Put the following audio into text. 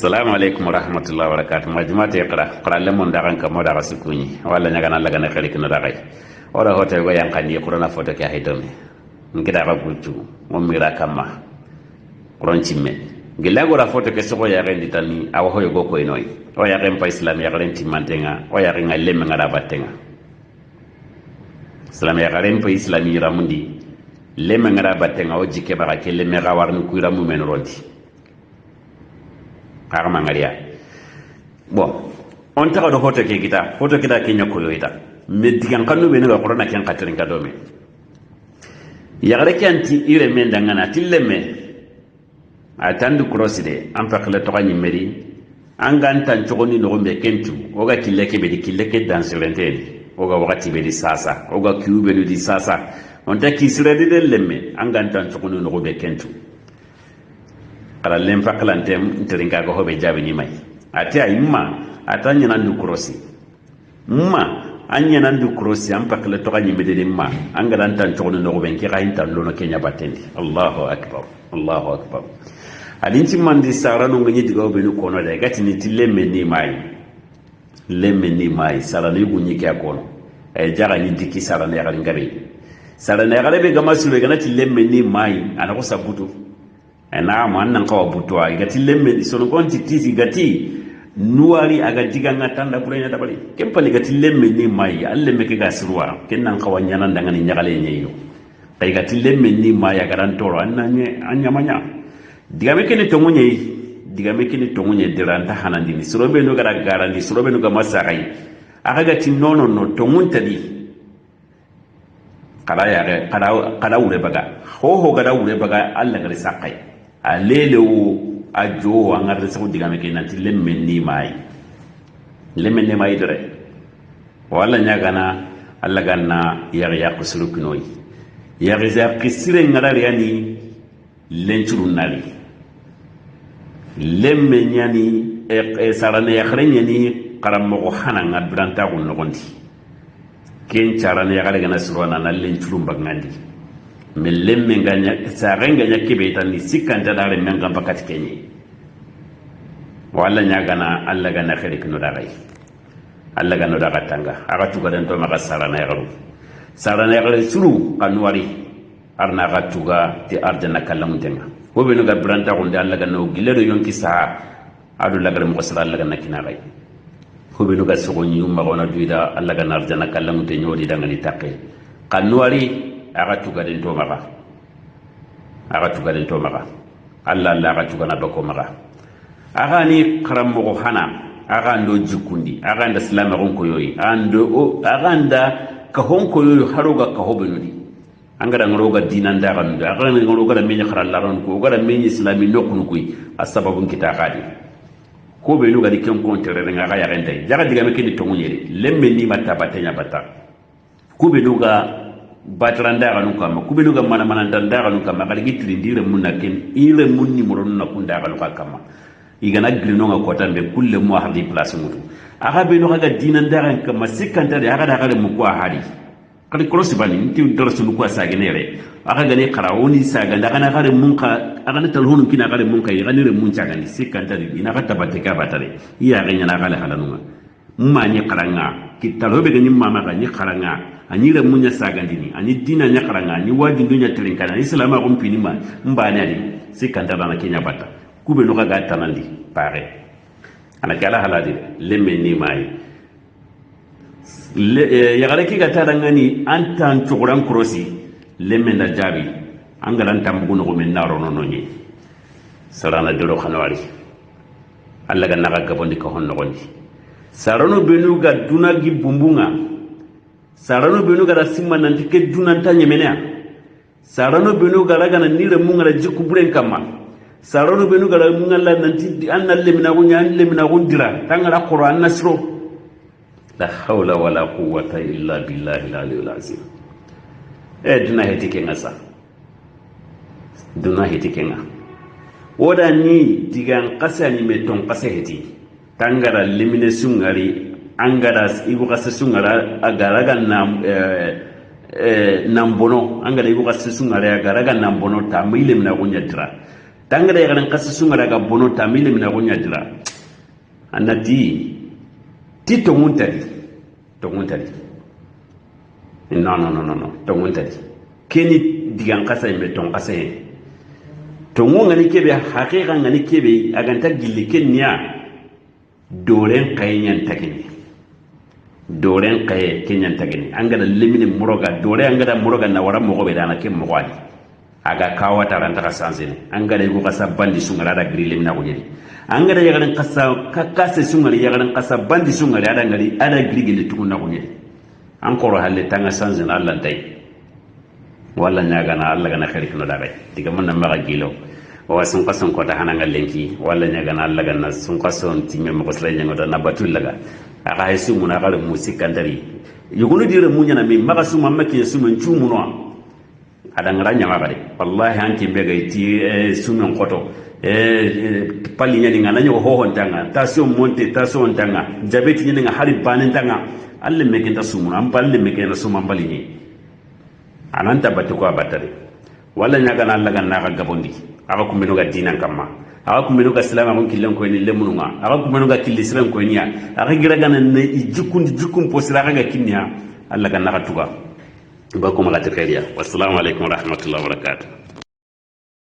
Assalamu alaikum warahmatullahi wabarakatuh. Majumata yaqra lemon dagan ka moda rasukuni wala nyaga na laga na khali kino dagai ora hota go yang kandi qur'ana foto ka haydomi ngida ga bultu mom mira kama qur'an cimme gilla go ra foto ke so ya rendi tani awa hoyo go ko inoy o ya rem pa islam ya rem timantenga o ya ringa lemme ngada batenga islam ya rem pa islam ira mundi lemme ngada batenga o jike bara ke lemme ga warni kuira mu men rodi karma ngaria bon on ta do hoto ke kita ke nyako yoita me digan kanu be nga corona ken katrin ka dome ya gare kanti ire men dangana tilleme atandu crosside am fakle to ganyi meri angan tan chogoni no gombe kentu oga kileke be kileke dans surentene oga wakati be di sasa oga kiube di sasa on ta kisrede de lemme angan tan chogoni no gombe kentu kala lem fakallantem teringa go hobe jabi ni mai ate ayimma atanya nandu krosi anya nandu krosi am fakala to ganyi medede ma angadan tan chogno no ben ki gayin tan lono kenya batendi Allahu akbar alinti mandi sarano ngi digo be no kono de gati ni tilemme ni mai sarano yugo ni kya kono e jaga ni diki sarano ya ngabe sarano ya be gamasulu gana tilemme ni mai ana ko sabutu ena man nan kawa butwa igati lemme sono konti tisi gati nuari aga diganga tanda burenya tabali kempali gati lemme ni mai allemme ke gasruwa kennan kawa nyana ndangani nyagale nyeyo kay gati lemme ni mai aga dan toro annanye anyamanya digame kene tongunye diranta hanandi ni surobe no gara garandi surobe no ga masagai aga gati nono no tongunta di kada ure baga ho gada ure baga alla gari sakai alelewo ajo angarde sa digame ke nanti lemme ni mai dire wala nyagana alla ganna ya kusulukunoi ya giza kisire ngara yani lenchuru nali lemme nyani sarane ya khrenya ni karamo hana ngabranta ko nogondi ken charane ya gale gana surwana na lenchuru mbangandi melemme nganya sarenga nyakibe tan ni sikanta dare menga bakati kenye wala nyagana alla gana khiri kino dagai alla gano daga tanga aga tuga den to maka sarana yagaru suru kanwari arna ga tuga ti arjana kallam denga ko be no ga branta ko de alla gano giledo yonki sa adu lagar mo sala alla gana kinagai ko be no ga sogo nyum ma gona duida alla gana arjana kallam de nyodi danga ni takke kanwari aga tuga den to maga alla aga tuga na bako maga aga ni karammo hana aga ndo jikundi aga nda salama gon koyoyi aga nda ka hon koyoyi haroga ka hobenudi angara ngoroga dinanda ganda aga ngoroga menya kharallaron ko gara menya islami nokunu kuy asbabun kitaqadi ko be no gadi ken ko tere nga ga ya rende jaga diga me ken to ngunyere lemme ni mata batenya bata ko be no ga batranda ganu kama kubelu ga mana ndanda ganu kama kali gitri ndire munna ken ile munni muron na kunda ganu kama igana grino nga kota be kulle mo hardi place mutu aga be no ga dinan daran kama sikanta de aga daga mu ko hari kali krosi bani nti dorsu ko sagenere aga gane qarawoni saga daga na gare mun ka aga na talhonu kina gare mun ka igani re mun chagani sikanta de ina ga tabate ka batare iya ga nyana gale halanuma mma ni qaranga kitalobe ga nyimma ma ga ni qaranga anyira munya sagandini ani dina nya karanga ni wadi dunya trinkana islama ko mpini ma mbani ali sikanta bana kenya bata kube no ga tanandi pare ana kala haladi lemme ni mai ya gare ki ga tarangani antan tukuran krosi lemme da jabi angalan tambugo no men naro no nyi sarana diro khanwari alla ga naga gabondi ko honno gondi sarano benu ga dunagi bumbunga sarano benu gara simma nanti ke dunanta nyemenea sarano benu gara gana nire mungara jikku buren kama sarano benu gara mungala nanti anna lemina gunya lemina gundira tangara qur'an nasro la hawla wala quwwata illa billahi al-aliyyil azim duna heti kenga oda ni digan qasani meton qasaheti tangara lemine sungari angara ibu kasa sungara agaraga nambono angara ibu kasa sungara agaraga nambono ta mile mna kunya dira tangada yaran kasa sunga daga bono tamile mina gonya dira anati ti to muntari no to muntari keni digan kasa imbe ton kasa to ngani kebe haqiqa ngani kebe aganta gilli kenya doren kayenyan takini doren kaye kenyan takini angada limini muroga dore angada muroga na wara mogo be dana ke mogwadi aga kawa taranta ka sansene angada yugo kasa bandi sungara da grille mina kujeri angada yagaran kasa kakase sungari yagaran kasa bandi sungari ada ngari ada grigile tukuna kujeri ankoro halle tanga sansene Allah tay walla nyaga na Allah gana khari kuno dabe diga man na maga gilo wa sun kason ko ta hananga lenki walla nyaga na Allah gana sun kason timme mo kosla nyango da nabatul laga aka hay sumu na kala musikandari yugunu dire munya na mi maga suma make sumu nchumu no adanga ranya magare wallahi anti bega iti sumu ngoto pali nyani ngana nyo ho hontanga tasio monte tasio hontanga jabeti nyani nga hari banen tanga alle mekenta sumu am palle mekena sumu ambali ni ananta batu ko batare walla nyaga na Allah ganna ka gabondi aka kumbeno ga dinan kamma aka kumbeno ga salama kon killen ko ni lemununga aka kumbeno ga killi islam ko niya aka gira gana ne jukum posira ga kinniya Allah ganna ka tuga ba ko mala ta khairiya wassalamu alaikum warahmatullahi wabarakatuh